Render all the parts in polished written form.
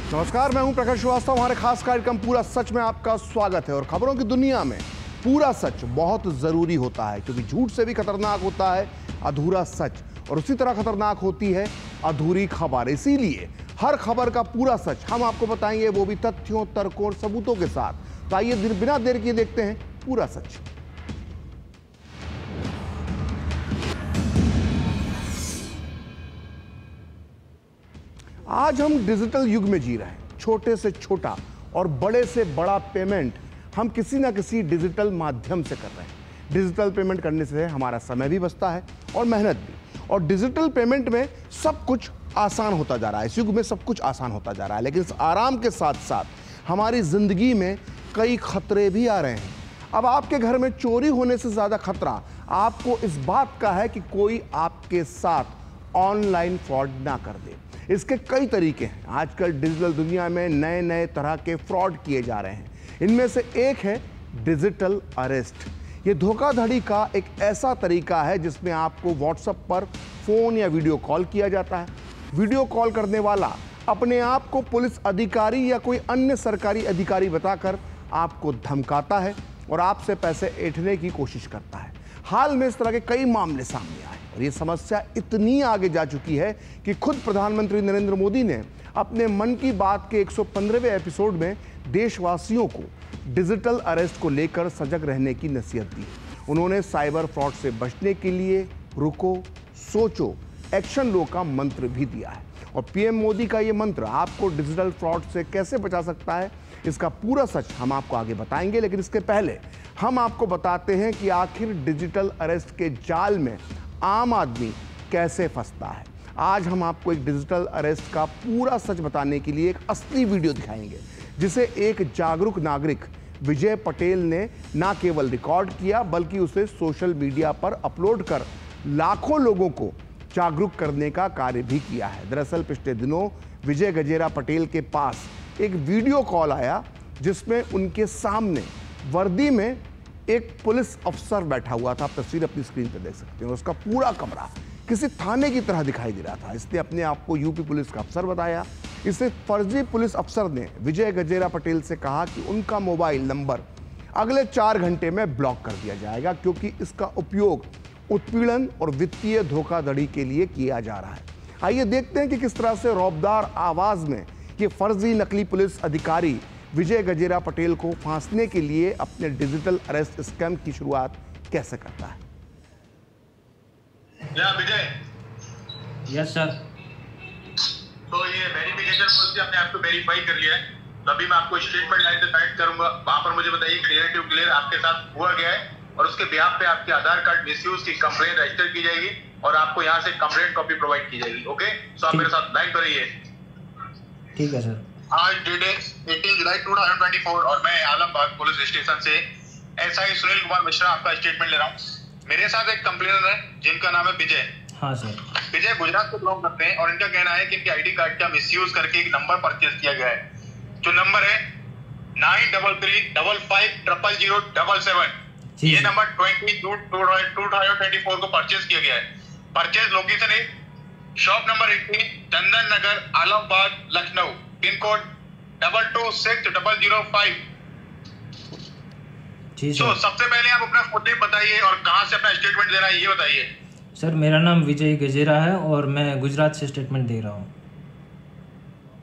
नमस्कार, मैं हूं प्रकाश श्रीवास्तव। हमारे खास कार्यक्रम पूरा सच में आपका स्वागत है। और खबरों की दुनिया में पूरा सच बहुत जरूरी होता है, क्योंकि झूठ से भी खतरनाक होता है अधूरा सच, और उसी तरह खतरनाक होती है अधूरी खबर। इसीलिए हर खबर का पूरा सच हम आपको बताएंगे, वो भी तथ्यों, तर्कों और सबूतों के साथ। तो आइए बिना देर किए देखते हैं पूरा सच। आज हम डिजिटल युग में जी रहे हैं। छोटे से छोटा और बड़े से बड़ा पेमेंट हम किसी ना किसी डिजिटल माध्यम से कर रहे हैं। डिजिटल पेमेंट करने से हमारा समय भी बचता है और मेहनत भी। और डिजिटल पेमेंट में सब कुछ आसान होता जा रहा है। इस युग में सब कुछ आसान होता जा रहा है, लेकिन इस आराम के साथ साथ हमारी जिंदगी में कई खतरे भी आ रहे हैं। अब आपके घर में चोरी होने से ज्यादा खतरा आपको इस बात का है कि कोई आपके साथ ऑनलाइन फ्रॉड ना कर दे। इसके कई तरीके हैं। आजकल डिजिटल दुनिया में नए नए तरह के फ्रॉड किए जा रहे हैं। इनमें से एक है डिजिटल अरेस्ट। ये धोखाधड़ी का एक ऐसा तरीका है जिसमें आपको व्हाट्सएप पर फोन या वीडियो कॉल किया जाता है। वीडियो कॉल करने वाला अपने आप को पुलिस अधिकारी या कोई अन्य सरकारी अधिकारी बताकर आपको धमकाता है और आपसे पैसे ऐंठने की कोशिश करता है। हाल में इस तरह के कई मामले सामने आए और ये समस्या इतनी आगे जा चुकी है कि खुद प्रधानमंत्री नरेंद्र मोदी ने अपने मन की बात के 115वें एपिसोड में देशवासियों को डिजिटल अरेस्ट को लेकर सजग रहने की नसीहत दी। उन्होंने साइबर फ्रॉड से बचने के लिए रुको, सोचो, एक्शन लो का मंत्र भी दिया है। और पीएम मोदी का ये मंत्र आपको डिजिटल फ्रॉड से कैसे बचा सकता है, इसका पूरा सच हम आपको आगे बताएंगे। लेकिन इसके पहले हम आपको बताते हैं कि आखिर डिजिटल अरेस्ट के जाल में आम आदमी कैसे फंसता है। आज हम आपको एक डिजिटल अरेस्ट का पूरा सच बताने के लिए एक असली वीडियो दिखाएंगे, जिसे एक जागरूक नागरिक विजय पटेल ने ना केवल रिकॉर्ड किया बल्कि उसे सोशल मीडिया पर अपलोड कर लाखों लोगों को जागरूक करने का कार्य भी किया है। दरअसल पिछले दिनों विजय गजेरा पटेल के पास एक वीडियो कॉल आया जिसमें उनके सामने वर्दी में एक पुलिस अफसर बैठा हुआ था। आप तस्वीर अपनी स्क्रीन पर देख सकते हैं। उसका पूरा कमरा किसी थाने की तरह दिखाई दे रहा था। इसने अपने आप को यूपी पुलिस का अफसर बताया। इसे फर्जी पुलिस अफसर ने विजय गजेरा पटेल से कहा कि उनका मोबाइल नंबर अगले 4 घंटे में ब्लॉक कर दिया जाएगा, क्योंकि इसका उपयोग उत्पीड़न और वित्तीय धोखाधड़ी के लिए किया जा रहा है। आइए देखते हैं कि किस तरह से रौबदार आवाज में ये फर्जी नकली पुलिस अधिकारी विजय गजेरा पटेल को फांसने के लिए अपने डिजिटल अरेस्ट स्कैम की शुरुआत कैसे करता है। विजय, यस सर। तो ये वेरिफिकेशन पॉलिसी आपने आपको वेरीफाई कर लिया है, तो अभी मैं आपको स्टेटमेंट लाइन से साइड करूंगा। वहां पर मुझे बताइए क्लियर टू क्लियर आपके साथ हुआ गया है, और उसके बिहाफ पे आपके आधार कार्ड मिसयूज की कंप्लेंट रजिस्टर की जाएगी और आपको यहाँ से कंप्लेंट कॉपी प्रोवाइड की जाएगी। ओके, सो आप मेरे साथ लाइन पर रहिए। ठीक है सर। आज डेट 18 जुलाई 2024 और मैं आलमबाग पुलिस स्टेशन से एसआई सुनील कुमार मिश्रा आपका स्टेटमेंट ले रहा हूँ। मेरे साथ एक कंप्लेनर है जिनका नाम है विजय। हाँ सर। विजय गुजरात से बिलोंग करते हैं और इनका कहना है कि इनके आईडी कार्ड का मिसयूज करके एक नंबर परचेज किया गया है, जो नंबर है 9335500077। ये नंबर 22/2024 को परचेज किया गया है। परचेज लोकेशन है shop number 18 Chandan Nagar Alambagh Lucknow, pin code 226005। तो सबसे पहले आप अपना खुद बताइए और कहां से अपना स्टेटमेंट दे रहा है ये बताइए। सर मेरा नाम विजय गजेरा है और मैं गुजरात से स्टेटमेंट दे रहा हूँ।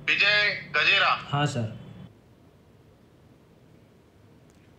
विजय गजेरा? हाँ सर।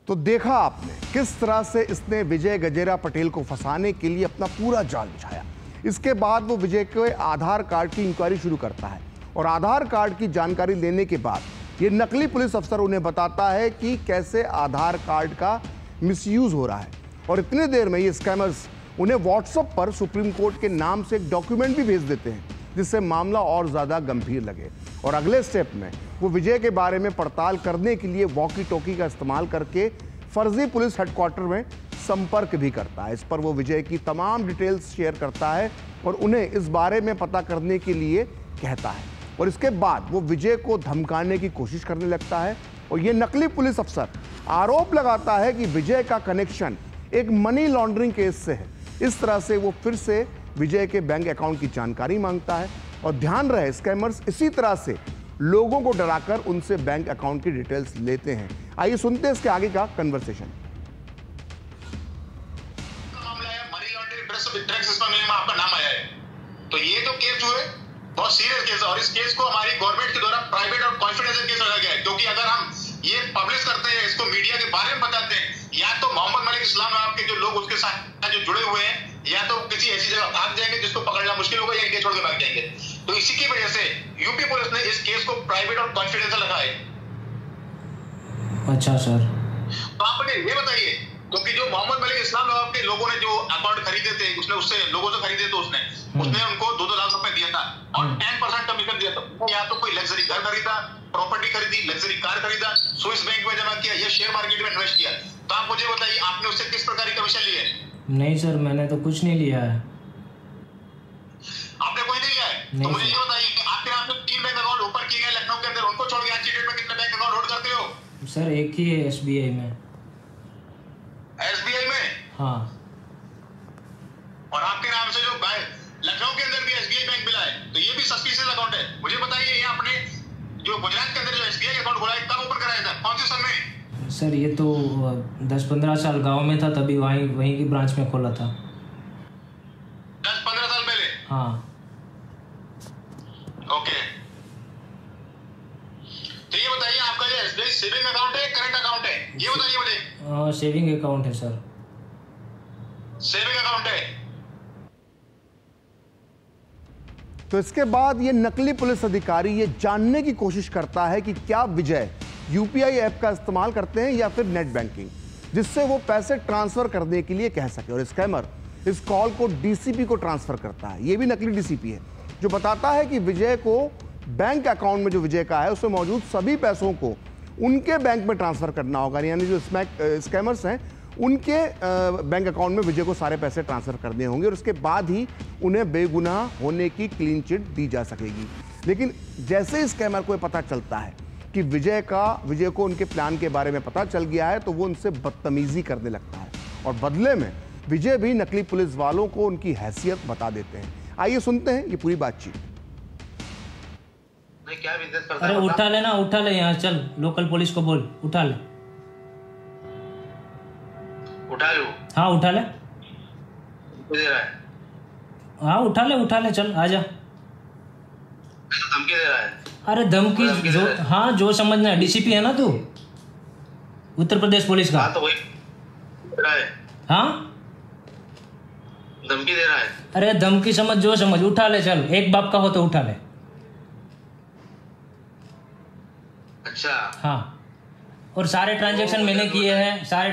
तो देखा आपने किस तरह से इसने विजय गजेरा पटेल को फंसाने के लिए अपना पूरा जाल बिछाया। इसके बाद वो विजय के आधार कार्ड की इंक्वायरी शुरू करता है और आधार कार्ड की जानकारी लेने के बाद ये नकली पुलिस अफसर उन्हें बताता है कि कैसे आधार कार्ड का मिसयूज हो रहा है। और इतने देर में ये स्कैमर्स उन्हें व्हाट्सएप पर सुप्रीम कोर्ट के नाम से एक डॉक्यूमेंट भी भेज देते हैं, जिससे मामला और ज़्यादा गंभीर लगे। और अगले स्टेप में वो विजय के बारे में पड़ताल करने के लिए वॉकी टॉकी का इस्तेमाल करके फर्जी पुलिस हेडक्वार्टर में संपर्क भी करता है। इस पर वो विजय की तमाम डिटेल्स शेयर करता है और उन्हें इस बारे में पता करने के लिए कहता है। और इसके बाद वो विजय को धमकाने की कोशिश करने लगता है और ये नकली पुलिस अफसर आरोप लगाता है कि विजय का कनेक्शन एक मनी लॉन्ड्रिंग केस से है। इस तरह से वो फिर से विजय के बैंक अकाउंट की जानकारी मांगता है। और ध्यान रहे, स्कैमर्स इसी तरह से लोगों को डराकर उनसे बैंक अकाउंट की डिटेल्स लेते हैं। आइए सुनते हैं इसके आगे का कन्वर्सेशन। मामला है मनी लॉन्ड्रिंग ड्रग्स इस मामले में आपका नाम आया है, तो ये जो केस जो है बहुत सीरियस केस है और इस केस को हमारी गवर्नमेंट के द्वारा प्राइवेट और कॉन्फिडेंशियल केस रखा गया है, क्योंकि अगर हम ये पब्लिश करते हैं, इसको मीडिया के बारे में बताते हैं, या तो मोहम्मद मलिक इस्लाम नाम के जो लोग उसके साथ जो जुड़े हुए हैं, या तो किसी ऐसी जगह भाग जाएंगे जिसको पकड़ना मुश्किल होगा, या इंडिया छोड़ के भाग जाएंगे। तो इसी की वजह से यूपी पुलिस ने इस केस को प्राइवेट और कॉन्फिडेंशियल रखा है। अच्छा सर, तो आप मुझे ये बताइए, क्योंकि जो मोहम्मद मलिक इस्लाम नाम के लोगों ने जो अकाउंट खरीदे थे, उसने उससे लोगों से खरीदे तो उसने उनको 2-2 लाख रुपए दिया था और 10% कमीशन दिया था। या तो कोई लग्जरी घर खरीदा, प्रॉपर्टी खरीदी, लग्जरी कार खरीदा, स्विस बैंक में जमा किया या शेयर मार्केट में इन्वेस्ट किया। तो आप मुझे बताइए, आपने उससे किस प्रकार की कमीशन ली है? नहीं सर, मैंने तो कुछ नहीं लिया है। आपने कोई नहीं लिया है? तो मुझे ये बताइए कि आपके नाम से 3 बैंक अकाउंट ऊपर किए गए लखनऊ के अंदर, उनको छोड़ के आज की डेट में कितने बैंक अकाउंट होल्ड करते हो? सर एक ही है, SBI में। SBI में? हाँ। और आपके नाम से जो लखनऊ के अंदर भी SBI बैंक मिला है, तो ये भी सस्पिशियस अकाउंट है। मुझे बताइए, ये आपने जो गुजरात के अंदर जो SBI अकाउंट खोला है, कब ओपन कराया था, कौन से सन में? सर ये तो 10-15 साल गांव में था, तभी वहीं की ब्रांच में खोला था। 10-15 साल पहले? हाँ। ओके, तो ये बताइए, आपका ये SBI सेविंग अकाउंट है, करंट अकाउंट है, ये बताइए मुझे। सेविंग अकाउंट है सर। सेविंग अकाउंट है। तो इसके बाद ये नकली पुलिस अधिकारी ये जानने की कोशिश करता है कि क्या विजय UPI ऐप का इस्तेमाल करते हैं या फिर नेट बैंकिंग, जिससे वो पैसे ट्रांसफर करने के लिए कह सके। और स्कैमर इस कॉल को DCP को ट्रांसफर करता है। ये भी नकली DCP है जो बताता है कि विजय को बैंक अकाउंट में जो विजय का है उसमें मौजूद सभी पैसों को उनके बैंक में ट्रांसफर करना होगा। यानी जो स्कैमर्स हैं उनके बैंक अकाउंट में विजय को सारे पैसे ट्रांसफर करने होंगे और उसके बाद ही उन्हें बेगुनाह होने की क्लीन चिट दी जा सकेगी। लेकिन जैसे ही स्कैमर को पता चलता है कि विजय को उनके प्लान के बारे में पता चल गया है, तो वो उनसे बदतमीजी करने लगता है और बदले में विजय भी नकली पुलिस वालों को उनकी हैसियत बता देते हैं। आइए सुनते हैं ये पूरी बातचीत। क्या बिजनेस करता अरे उठा ले ना, उठा ले, यहाँ चल, लोकल पुलिस को बोल, उठा ले। उठा लो। हाँ उठा ले। दे रहा है? हाँ उठा ले, चल आजा। धमकी दे रहा है? अरे धमकी जो, हाँ जो समझना है, DCP है ना तू, उत्तर प्रदेश पुलिस का। हाँ तो वही दे रहा है। हाँ धमकी दे रहा है? अरे धमकी समझ, जो समझ, उठा ले चल, एक बाप का हो तो उठा ले। अच्छा। हाँ, और सारे ट्रांजैक्शन मैंने किए हैं, सारा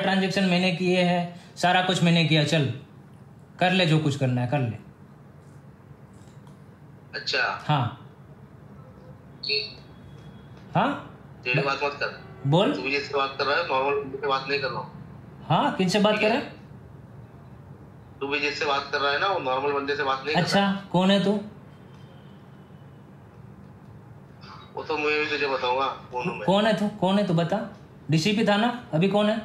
कुछ मैंने किया। चल कर ले, जो कुछ करना है कर ले। अच्छा। हाँ हाँ तेरी बात मत कर, बोल। तू जिससे बात कर रहा है, नॉर्मल से बात नहीं कर रहा हूँ। हाँ किन से बात कर रहा है? तू भी जिससे बात कर रहा है ना, वो नॉर्मल बंदे से बात नहीं कर रहा है। अच्छा कौन है तू? वो तो मैं भी तुझे बताऊंगा कौन है तू बता। DCP था ना, अभी कौन है?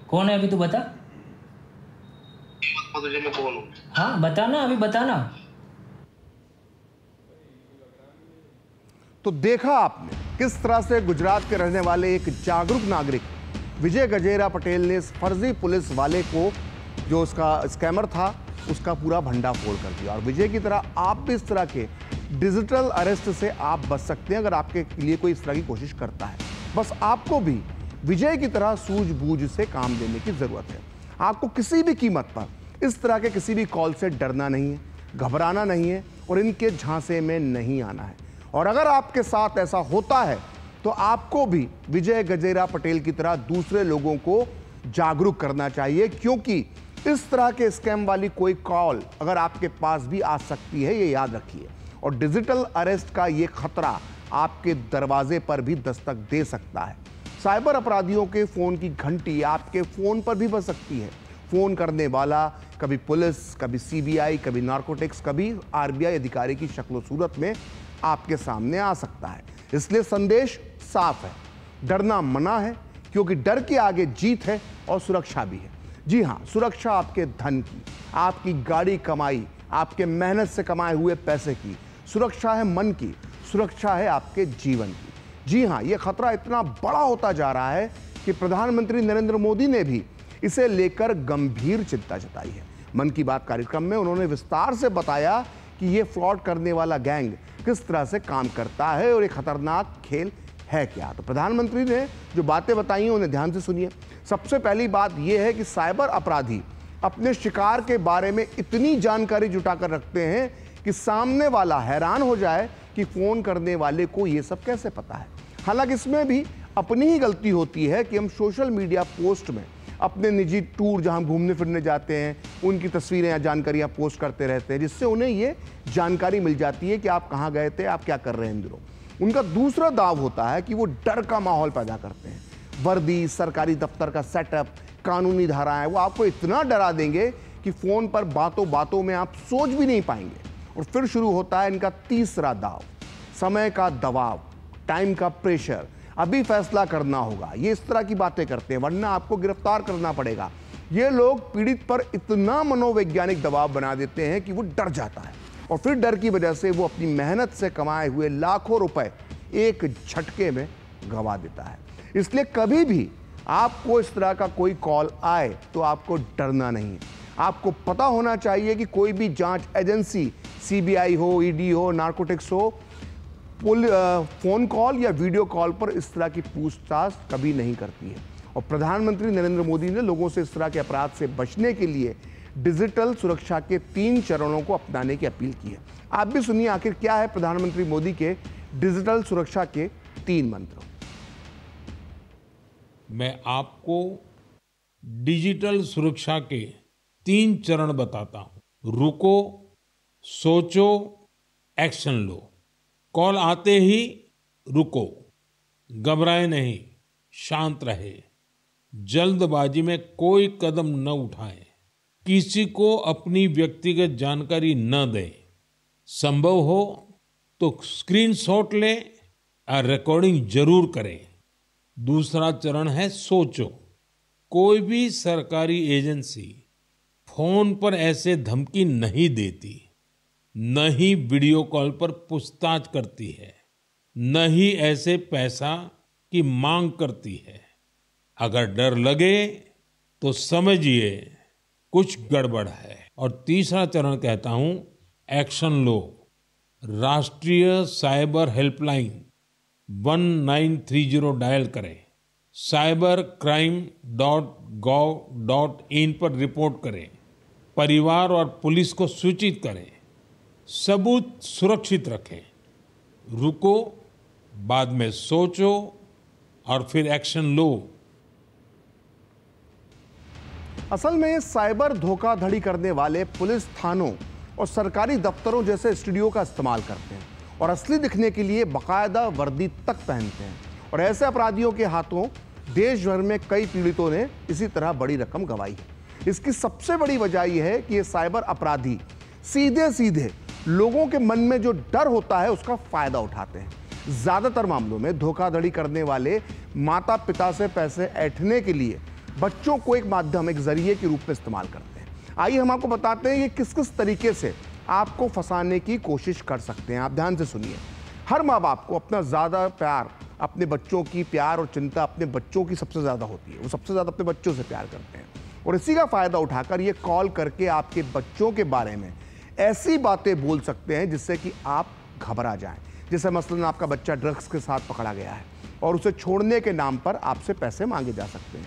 कौन है अभी, तू बता। तुझे मैं कौन हूँ? हाँ बता ना, अभी बता ना। तो देखा आपने किस तरह से गुजरात के रहने वाले एक जागरूक नागरिक विजय गजेरा पटेल ने इस फर्जी पुलिस वाले को, जो उसका स्कैमर था, उसका पूरा भंडाफोड़ कर दिया। और विजय की तरह आप भी इस तरह के डिजिटल अरेस्ट से आप बच सकते हैं अगर आपके लिए कोई इस तरह की कोशिश करता है। बस आपको भी विजय की तरह सूझबूझ से काम लेने की ज़रूरत है। आपको किसी भी कीमत पर इस तरह के किसी भी कॉल से डरना नहीं है, घबराना नहीं है और इनके झांसे में नहीं आना है। और अगर आपके साथ ऐसा होता है तो आपको भी विजय गजेरा पटेल की तरह दूसरे लोगों को जागरूक करना चाहिए, क्योंकि इस तरह के स्कैम वाली कोई कॉल अगर आपके पास भी आ सकती है, ये याद रखिए। और डिजिटल अरेस्ट का ये खतरा आपके दरवाजे पर भी दस्तक दे सकता है। साइबर अपराधियों के फ़ोन की घंटी आपके फ़ोन पर भी बज सकती है। फ़ोन करने वाला कभी पुलिस, कभी CBI, कभी नार्कोटिक्स, कभी RBI अधिकारी की शक्ल सूरत में आपके सामने आ सकता है। इसलिए संदेश साफ है, डरना मना है, क्योंकि डर के आगे जीत है और सुरक्षा भी है। जी हाँ, सुरक्षा आपके धन की, आपकी गाड़ी कमाई, आपके मेहनत से कमाए हुए पैसे की, सुरक्षा है मन की, सुरक्षा है आपके जीवन की। जी हाँ, ये खतरा इतना बड़ा होता जा रहा है कि प्रधानमंत्री नरेंद्र मोदी ने भी इसे लेकर गंभीर चिंता जताई है। मन की बात कार्यक्रम में उन्होंने विस्तार से बताया कि ये फ्रॉड करने वाला गैंग किस तरह से काम करता है और ये खतरनाक खेल है क्या। तो प्रधानमंत्री ने जो बातें बताई हैं उन्हें ध्यान से सुनिए। सबसे पहली बात यह है कि साइबर अपराधी अपने शिकार के बारे में इतनी जानकारी जुटाकर रखते हैं कि सामने वाला हैरान हो जाए कि फोन करने वाले को ये सब कैसे पता है। हालांकि इसमें भी अपनी ही गलती होती है कि हम सोशल मीडिया पोस्ट में अपने निजी टूर जहां घूमने फिरने जाते हैं उनकी तस्वीरें या जानकारियां पोस्ट करते रहते हैं, जिससे उन्हें ये जानकारी मिल जाती है कि आप कहां गए थे, आप क्या कर रहे हैं इन दिनों। उनका दूसरा दाव होता है कि वो डर का माहौल पैदा करते हैं। वर्दी, सरकारी दफ्तर का सेटअप, कानूनी धाराएं, वो आपको इतना डरा देंगे कि फोन पर बातों बातों में आप सोच भी नहीं पाएंगे। और फिर शुरू होता है इनका तीसरा दाव, समय का दबाव, टाइम का प्रेशर, अभी फैसला करना होगा। ये इस तरह की बातें करते हैं वरना आपको गिरफ्तार करना पड़ेगा। ये लोग पीड़ित पर इतना मनोवैज्ञानिक दबाव बना देते हैं कि वो डर जाता है और फिर डर की वजह से वो अपनी मेहनत से कमाए हुए लाखों रुपए एक झटके में गंवा देता है। इसलिए कभी भी आपको इस तरह का कोई कॉल आए तो आपको डरना नहीं है। आपको पता होना चाहिए कि कोई भी जांच एजेंसी, सीबीआई हो, ईडी हो, नारकोटिक्स हो, फोन कॉल या वीडियो कॉल पर इस तरह की पूछताछ कभी नहीं करती है। और प्रधानमंत्री नरेंद्र मोदी ने लोगों से इस तरह के अपराध से बचने के लिए डिजिटल सुरक्षा के 3 चरणों को अपनाने की अपील की है। आप भी सुनिए आखिर क्या है प्रधानमंत्री मोदी के डिजिटल सुरक्षा के 3 मंत्र। मैं आपको डिजिटल सुरक्षा के 3 चरण बताता हूं। रुको, सोचो, एक्शन लो। कॉल आते ही रुको, घबराए नहीं, शांत रहे, जल्दबाजी में कोई कदम न उठाएं, किसी को अपनी व्यक्तिगत जानकारी न दें, संभव हो तो स्क्रीनशॉट लें और रिकॉर्डिंग जरूर करें। दूसरा चरण है सोचो। कोई भी सरकारी एजेंसी फोन पर ऐसे धमकी नहीं देती, न ही वीडियो कॉल पर पूछताछ करती है, न ही ऐसे पैसा की मांग करती है। अगर डर लगे तो समझिए कुछ गड़बड़ है। और तीसरा चरण कहता हूं, एक्शन लो। राष्ट्रीय साइबर हेल्पलाइन 1930 डायल करें, cybercrime.gov.in पर रिपोर्ट करें, परिवार और पुलिस को सूचित करें, सबूत सुरक्षित रखें। रुको, बाद में सोचो और फिर एक्शन लो। असल में ये साइबर धोखाधड़ी करने वाले पुलिस थानों और सरकारी दफ्तरों जैसे स्टूडियो का इस्तेमाल करते हैं और असली दिखने के लिए बाकायदा वर्दी तक पहनते हैं। और ऐसे अपराधियों के हाथों देश भर में कई पीड़ितों ने इसी तरह बड़ी रकम गंवाई है। इसकी सबसे बड़ी वजह यह है कि ये साइबर अपराधी सीधे सीधे लोगों के मन में जो डर होता है उसका फायदा उठाते हैं। ज्यादातर मामलों में धोखाधड़ी करने वाले माता पिता से पैसे ऐंठने के लिए बच्चों को एक माध्यम, एक जरिए के रूप में इस्तेमाल करते हैं। आइए हम आपको बताते हैं ये किस किस तरीके से आपको फंसाने की कोशिश कर सकते हैं। आप ध्यान से सुनिए। हर माँ बाप को अपना ज्यादा प्यार, अपने बच्चों की प्यार और चिंता अपने बच्चों की सबसे ज्यादा होती है। वो सबसे ज्यादा अपने बच्चों से प्यार करते हैं और इसी का फायदा उठाकर ये कॉल करके आपके बच्चों के बारे में ऐसी बातें बोल सकते हैं जिससे कि आप घबरा जाएं। जैसे मसलन आपका बच्चा ड्रग्स के साथ पकड़ा गया है और उसे छोड़ने के नाम पर आपसे पैसे मांगे जा सकते हैं।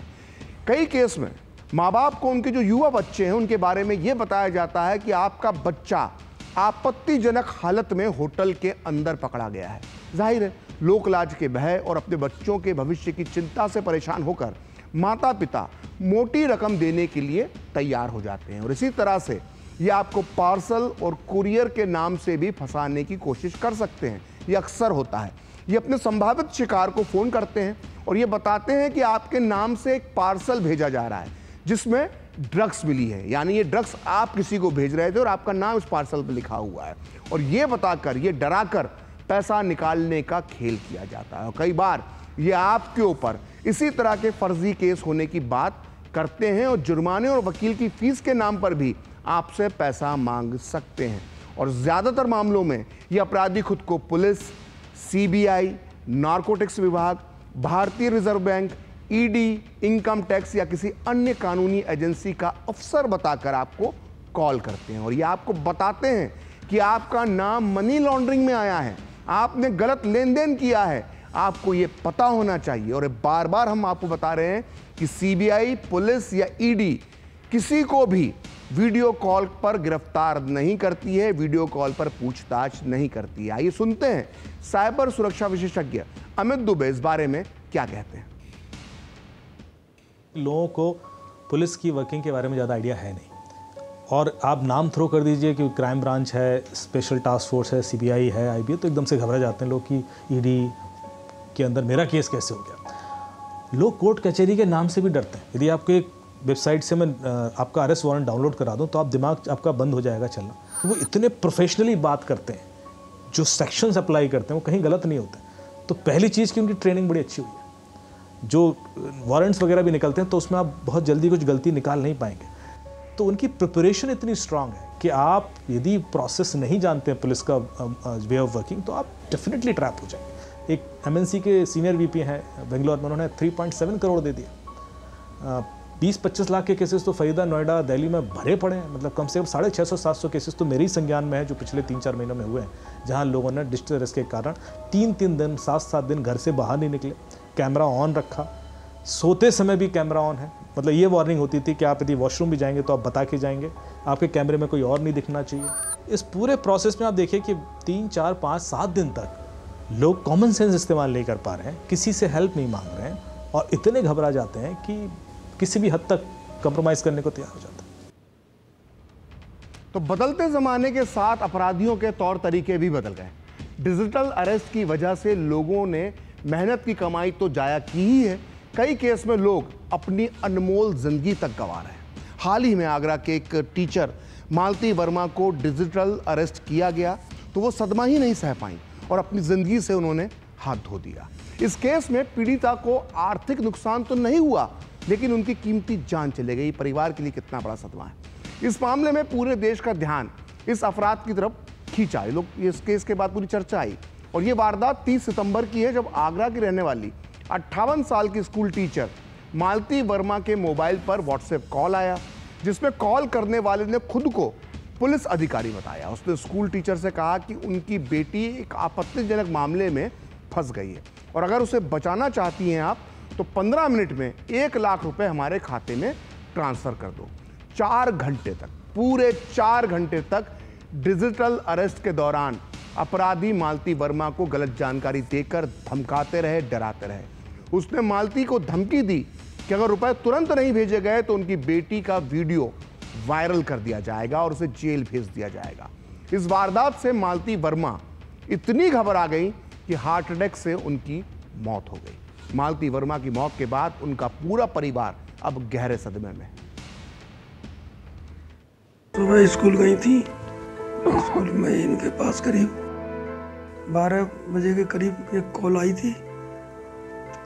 कई केस में माँ बाप को उनके जो युवा बच्चे हैं उनके बारे में यह बताया जाता है कि आपका बच्चा आपत्तिजनक हालत में होटल के अंदर पकड़ा गया है। जाहिर है लोक लाज के भय और अपने बच्चों के भविष्य की चिंता से परेशान होकर माता पिता मोटी रकम देने के लिए तैयार हो जाते हैं और इसी तरह से ये आपको पार्सल और कुरियर के नाम से भी फंसाने की कोशिश कर सकते हैं। ये अक्सर होता है। ये अपने संभावित शिकार को फोन करते हैं और ये बताते हैं कि आपके नाम से एक पार्सल भेजा जा रहा है जिसमें ड्रग्स मिली है, यानी ये ड्रग्स आप किसी को भेज रहे थे और आपका नाम इस पार्सल पर लिखा हुआ है और ये बताकर, ये डराकर पैसा निकालने का खेल किया जाता है। और कई बार ये आपके ऊपर इसी तरह के फर्जी केस होने की बात करते हैं और जुर्माने और वकील की फीस के नाम पर भी आपसे पैसा मांग सकते हैं। और ज़्यादातर मामलों में ये अपराधी खुद को पुलिस, सीबीआई, नारकोटिक्स विभाग, भारतीय reserve bank, ED, income tax या किसी अन्य कानूनी एजेंसी का अफसर बताकर आपको कॉल करते हैं और ये आपको बताते हैं कि आपका नाम मनी लॉन्ड्रिंग में आया है, आपने गलत लेन देन किया है। आपको ये पता होना चाहिए और बार बार हम आपको बता रहे हैं कि सीबीआई, पुलिस या ईडी किसी को भी वीडियो कॉल पर गिरफ्तार नहीं करती है, वीडियो कॉल पर पूछताछ नहीं करती है। आइए सुनते हैं साइबर सुरक्षा विशेषज्ञ अमित दुबे इस बारे में क्या कहते हैं। लोगों को पुलिस की वर्किंग के बारे में ज़्यादा आइडिया है नहीं और आप नाम थ्रो कर दीजिए कि क्राइम ब्रांच है, स्पेशल टास्क फोर्स है, सीबीआई है, आईबी, तो एकदम से घबरा जाते हैं लोग कि ईडी के अंदर मेरा केस कैसे हो गया। लोग कोर्ट कचहरी के नाम से भी डरते हैं। यदि आपको एक वेबसाइट से मैं आपका अरेस्ट वारंट डाउनलोड करा दूं तो आप दिमाग आपका बंद हो जाएगा चलना। वो इतने प्रोफेशनली बात करते हैं, जो सेक्शंस अप्लाई करते हैं वो कहीं गलत नहीं होते। तो पहली चीज़ कि उनकी ट्रेनिंग बड़ी अच्छी हुई है। जो वारंट्स वगैरह भी निकलते हैं तो उसमें आप बहुत जल्दी कुछ गलती निकाल नहीं पाएंगे। तो उनकी प्रिपरेशन इतनी स्ट्रांग है कि आप यदि प्रोसेस नहीं जानते हैं पुलिस का वे ऑफ वर्किंग तो आप डेफिनेटली ट्रैप हो जाएंगे। एक एमएनसी के सीनियर वीपी हैं बेंगलोर में, उन्होंने 3.7 करोड़ दे दिया। 20-25 लाख के केसेस तो फरीदा, नोएडा, दिल्ली में भरे पड़े हैं। मतलब कम से कम 650-700 केसेस तो मेरे ही संज्ञान में है जो पिछले 3-4 महीनों में हुए हैं, जहां लोगों ने डिजिटल अरेस्ट के कारण 3-3 दिन, 7-7 दिन घर से बाहर नहीं निकले, कैमरा ऑन रखा, सोते समय भी कैमरा ऑन है। मतलब ये वार्निंग होती थी कि आप यदि वॉशरूम भी जाएंगे तो आप बता के जाएंगे, आपके कैमरे में कोई और नहीं दिखना चाहिए। इस पूरे प्रोसेस में आप देखिए कि 3, 4, 5, 7 दिन तक लोग कॉमन सेंस इस्तेमाल नहीं कर पा रहे हैं, किसी से हेल्प नहीं मांग रहे हैं और इतने घबरा जाते हैं कि किसी भी हद तक कंप्रोमाइज़ करने को तैयार हो जाता है। तो बदलते ज़माने के साथ अपराधियों के तौर तरीके भी बदल गए। डिजिटल अरेस्ट की वजह से लोगों ने मेहनत की कमाई तो जाया की ही है, कई केस में लोग अपनी अनमोल जिंदगी तक गंवा रहे हैं। हाल ही में आगरा के एक टीचर मालती वर्मा को डिजिटल अरेस्ट किया गया तो वो सदमा ही नहीं सह पाई और अपनी जिंदगी से उन्होंने हाथ धो दिया। इस केस में पीड़िता को आर्थिक नुकसान तो नहीं हुआ, लेकिन उनकी कीमती जान चले गई। परिवार के लिए कितना बड़ा सदमा है। इस मामले में पूरे देश का ध्यान इस अपराध की तरफ खींचा। लोग इस केस के बाद पूरी चर्चा आई और ये वारदात 30 सितंबर की है, जब आगरा की रहने वाली 58 साल की स्कूल टीचर मालती वर्मा के मोबाइल पर व्हाट्सएप कॉल आया, जिसमें कॉल करने वाले ने खुद को पुलिस अधिकारी बताया। उसने स्कूल टीचर से कहा कि उनकी बेटी एक आपत्तिजनक मामले में फंस गई है और अगर उसे बचाना चाहती हैं आप तो 15 मिनट में 1 लाख रुपए हमारे खाते में ट्रांसफर कर दो। 4 घंटे तक, पूरे 4 घंटे तक डिजिटल अरेस्ट के दौरान अपराधी मालती वर्मा को गलत जानकारी देकर धमकाते रहे, डराते रहे। उसने मालती को धमकी दी कि अगर रुपए तुरंत नहीं भेजे गए तो उनकी बेटी का वीडियो वायरल कर दिया जाएगा और उसे जेल भेज दिया जाएगा। इस वारदात से मालती वर्मा इतनी घबरा गई कि हार्ट अटैक से उनकी मौत हो गई। मालती वर्मा की मौत के बाद उनका पूरा परिवार अब गहरे सदमे में है। सुबह स्कूल गई थी, स्कूल में इनके पास करीब 12 बजे के करीब एक कॉल आई थी।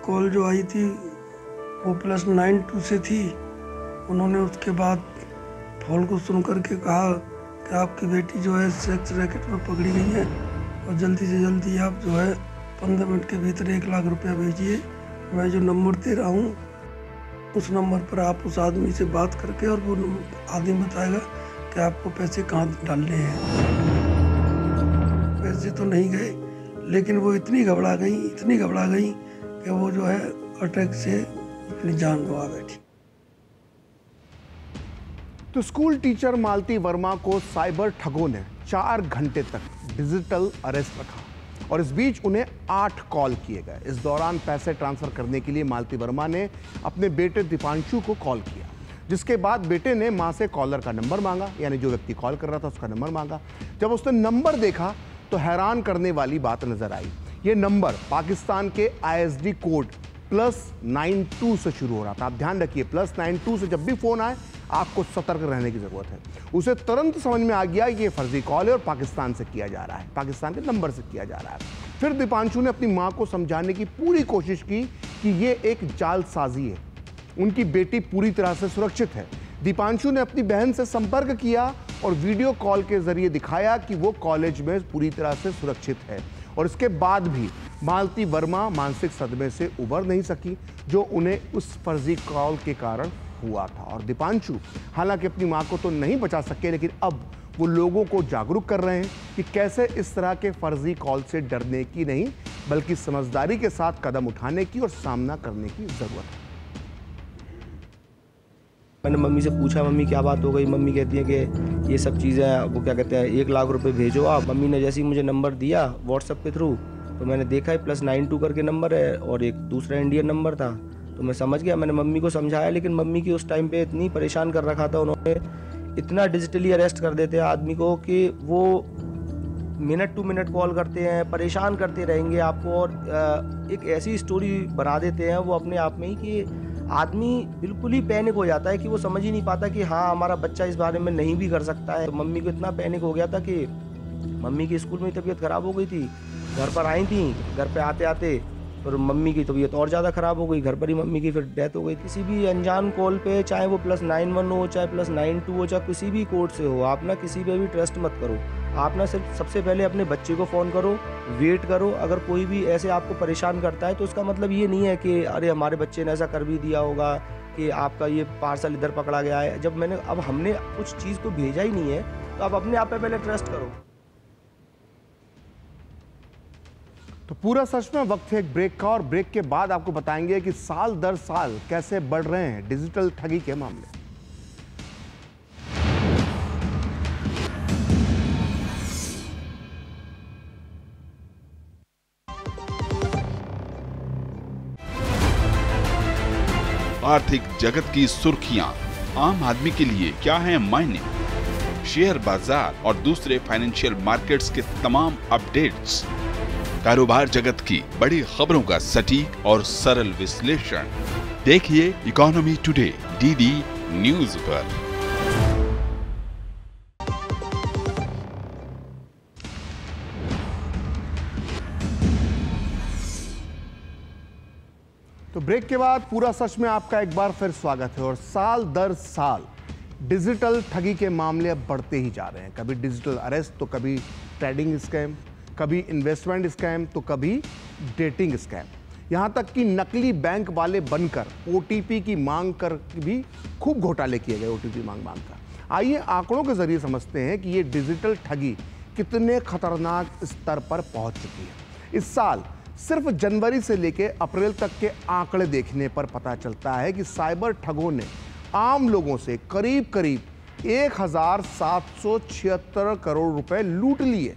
कॉल जो आई थी वो +92 से थी। उन्होंने उसके बाद फोन को सुन करके कहा कि आपकी बेटी जो है सेक्स रैकेट में पकड़ी गई है और जल्दी से जल्दी आप जो है 15 मिनट के भीतर 1 लाख रुपया भेजिए। मैं जो नंबर दे रहा हूँ उस नंबर पर आप उस आदमी से बात करके और वो आदमी बताएगा कि आपको पैसे कहाँ डालने हैं। पैसे तो नहीं गए, लेकिन वो इतनी घबरा गई कि वो जो है अटैक से अपनी जान गंवा बैठी। तो स्कूल टीचर मालती वर्मा को साइबर ठगों ने 4 घंटे तक डिजिटल अरेस्ट रखा और इस बीच उन्हें 8 कॉल किए गए। इस दौरान पैसे ट्रांसफर करने के लिए मालती वर्मा ने अपने बेटे दीपांशु को कॉल किया, जिसके बाद बेटे ने मां से कॉलर का नंबर मांगा, यानी जो व्यक्ति कॉल कर रहा था उसका नंबर मांगा। जब उसने नंबर देखा तो हैरान करने वाली बात नजर आई। ये नंबर पाकिस्तान के ISD कोड +92 से शुरू हो रहा था। आप ध्यान रखिए, +92 से जब भी फोन आए आपको सतर्क रहने की जरूरत है। उसे तुरंत समझ में आ गया ये फर्जी कॉल है और पाकिस्तान से किया जा रहा है, पाकिस्तान के नंबर से किया जा रहा है। फिर दीपांशु ने अपनी मां को समझाने की पूरी कोशिश की कि ये एक जालसाजी है, उनकी बेटी पूरी तरह से सुरक्षित है। दीपांशु ने अपनी बहन से संपर्क किया और वीडियो कॉल के जरिए दिखाया कि वो कॉलेज में पूरी तरह से सुरक्षित है। और इसके बाद भी मालती वर्मा मानसिक सदमे से उबर नहीं सकी जो उन्हें उस फर्जी कॉल के कारण हुआ था। और दीपांशु हालांकि अपनी मां को तो नहीं बचा सके, लेकिन अब वो लोगों को जागरूक कर रहे हैं कि कैसे इस तरह के फर्जी कॉल से डरने की नहीं बल्कि समझदारी के साथ कदम उठाने की और सामना करने की जरूरत है। मैंने मम्मी से पूछा, मम्मी क्या बात हो गई? मम्मी कहती है कि ये सब चीज़ें, वो क्या कहते हैं, 1 लाख रुपए भेजो आप। मम्मी ने जैसे ही मुझे नंबर दिया व्हाट्सएप के थ्रू, तो मैंने देखा है +92 करके नंबर है और एक दूसरा इंडियन नंबर था, तो मैं समझ गया। मैंने मम्मी को समझाया, लेकिन मम्मी की उस टाइम पे इतनी परेशान कर रखा था उन्होंने, इतना डिजिटली अरेस्ट कर देते हैं आदमी को कि वो मिनट टू मिनट कॉल करते हैं, परेशान करते रहेंगे आपको, और एक ऐसी स्टोरी बना देते हैं वो अपने आप में ही कि आदमी बिल्कुल ही पैनिक हो जाता है कि वो समझ ही नहीं पाता कि हाँ हमारा बच्चा इस बारे में नहीं भी कर सकता है। तो मम्मी को इतना पैनिक हो गया था कि मम्मी की स्कूल में तबीयत ख़राब हो गई थी, घर पर आई थी, घर पे आते आते और मम्मी की तबीयत और ज़्यादा ख़राब हो गई, घर पर ही मम्मी की फिर डेथ हो गई। किसी भी अनजान कॉल पे, चाहे वो +91 हो, चाहे +92 हो, चाहे किसी भी कोड से हो, आप ना किसी पे भी ट्रस्ट मत करो। आप ना सिर्फ सबसे पहले अपने बच्चे को फ़ोन करो, वेट करो। अगर कोई भी ऐसे आपको परेशान करता है तो उसका मतलब ये नहीं है कि अरे हमारे बच्चे ने ऐसा कर भी दिया होगा कि आपका ये पार्सल इधर पकड़ा गया है। जब हमने कुछ चीज़ को भेजा ही नहीं है तो आप अपने आप पे पहले ट्रस्ट करो। तो पूरा सच में वक्त है एक ब्रेक का, और ब्रेक के बाद आपको बताएंगे कि साल दर साल कैसे बढ़ रहे हैं डिजिटल ठगी के मामले। आर्थिक जगत की सुर्खियां आम आदमी के लिए क्या है मायने, शेयर बाजार और दूसरे फाइनेंशियल मार्केट्स के तमाम अपडेट्स, कारोबार जगत की बड़ी खबरों का सटीक और सरल विश्लेषण देखिए इकोनॉमी टुडे डीडी न्यूज पर। तो ब्रेक के बाद पूरा सच में आपका एक बार फिर स्वागत है। और साल दर साल डिजिटल ठगी के मामले अब बढ़ते ही जा रहे हैं। कभी डिजिटल अरेस्ट तो कभी ट्रेडिंग स्कैम, कभी इन्वेस्टमेंट स्कैम तो कभी डेटिंग स्कैम, यहाँ तक कि नकली बैंक वाले बनकर ओटीपी की मांग कर भी खूब घोटाले किए गए। ओटीपी मांग कर आइए आंकड़ों के जरिए समझते हैं कि ये डिजिटल ठगी कितने खतरनाक स्तर पर पहुंच चुकी है। इस साल सिर्फ जनवरी से लेकर अप्रैल तक के आंकड़े देखने पर पता चलता है कि साइबर ठगों ने आम लोगों से करीब 1776 करोड़ रुपए लूट लिए।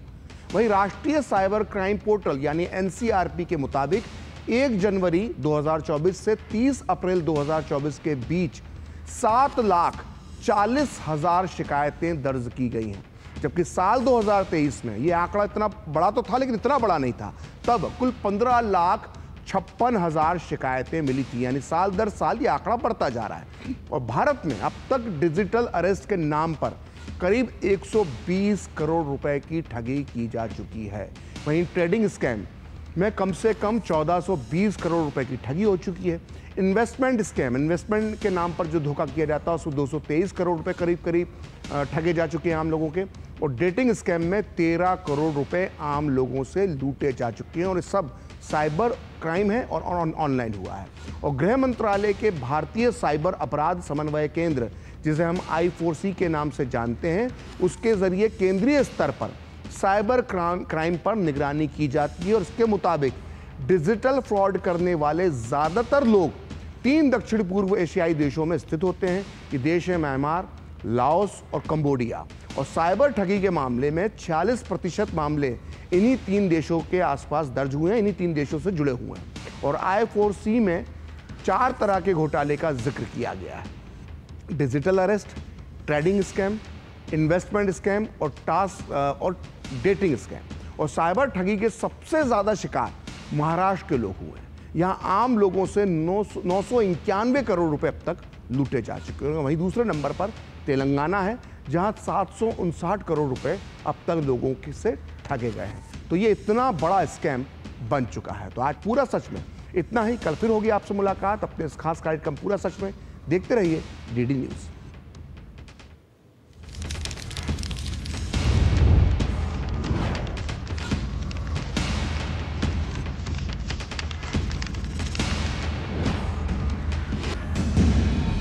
वहीं राष्ट्रीय साइबर क्राइम पोर्टल यानी एनसीआरपी के मुताबिक 1 जनवरी 2024 से 30 अप्रैल 2024 के बीच 7,40,000 शिकायतें दर्ज की गई हैं, जबकि साल 2023 में यह आंकड़ा इतना बड़ा तो था लेकिन इतना बड़ा नहीं था। तब कुल 15,56,000 शिकायतें मिली थी, यानी साल दर साल ये आंकड़ा बढ़ता जा रहा है। और भारत में अब तक डिजिटल अरेस्ट के नाम पर करीब 120 करोड़ रुपए की ठगी की जा चुकी है। वहीं ट्रेडिंग स्कैम में कम से कम 1420 करोड़ रुपए की ठगी हो चुकी है। इन्वेस्टमेंट स्कैम, इन्वेस्टमेंट के नाम पर जो धोखा किया जाता है उसको 223 करोड़ रुपए करीब ठगे जा चुके हैं आम लोगों के। और डेटिंग स्कैम में 13 करोड़ रुपए आम लोगों से लूटे जा चुके हैं। और ये सब साइबर क्राइम है और ऑनलाइन हुआ है। और गृह मंत्रालय के भारतीय साइबर अपराध समन्वय केंद्र, जिसे हम I4C के नाम से जानते हैं, उसके जरिए केंद्रीय स्तर पर साइबर क्राइम पर निगरानी की जाती है। और इसके मुताबिक डिजिटल फ्रॉड करने वाले ज़्यादातर लोग 3 दक्षिण पूर्व एशियाई देशों में स्थित होते हैं। ये देश है म्यांमार, लाओस और कंबोडिया। और साइबर ठगी के मामले में 46% मामले इन्हीं 3 देशों के आसपास दर्ज हुए हैं, इन्हीं 3 देशों से जुड़े हुए हैं। और I4C में 4 तरह के घोटाले का जिक्र किया गया है: digital arrest, trading scam, investment scam और डेटिंग स्कैम। और साइबर ठगी के सबसे ज़्यादा शिकार महाराष्ट्र के लोग हुए हैं। यहाँ आम लोगों से 991 करोड़ रुपए अब तक लूटे जा चुके हैं। वहीं दूसरे नंबर पर तेलंगाना है, जहाँ 759 करोड़ रुपए अब तक लोगों से ठगे गए हैं। तो ये इतना बड़ा स्कैम बन चुका है। तो आज पूरा सच में इतना ही। कल फिर होगी आपसे मुलाकात अपने इस खास कार्यक्रम पूरा सच में। देखते रहिए DD न्यूज़।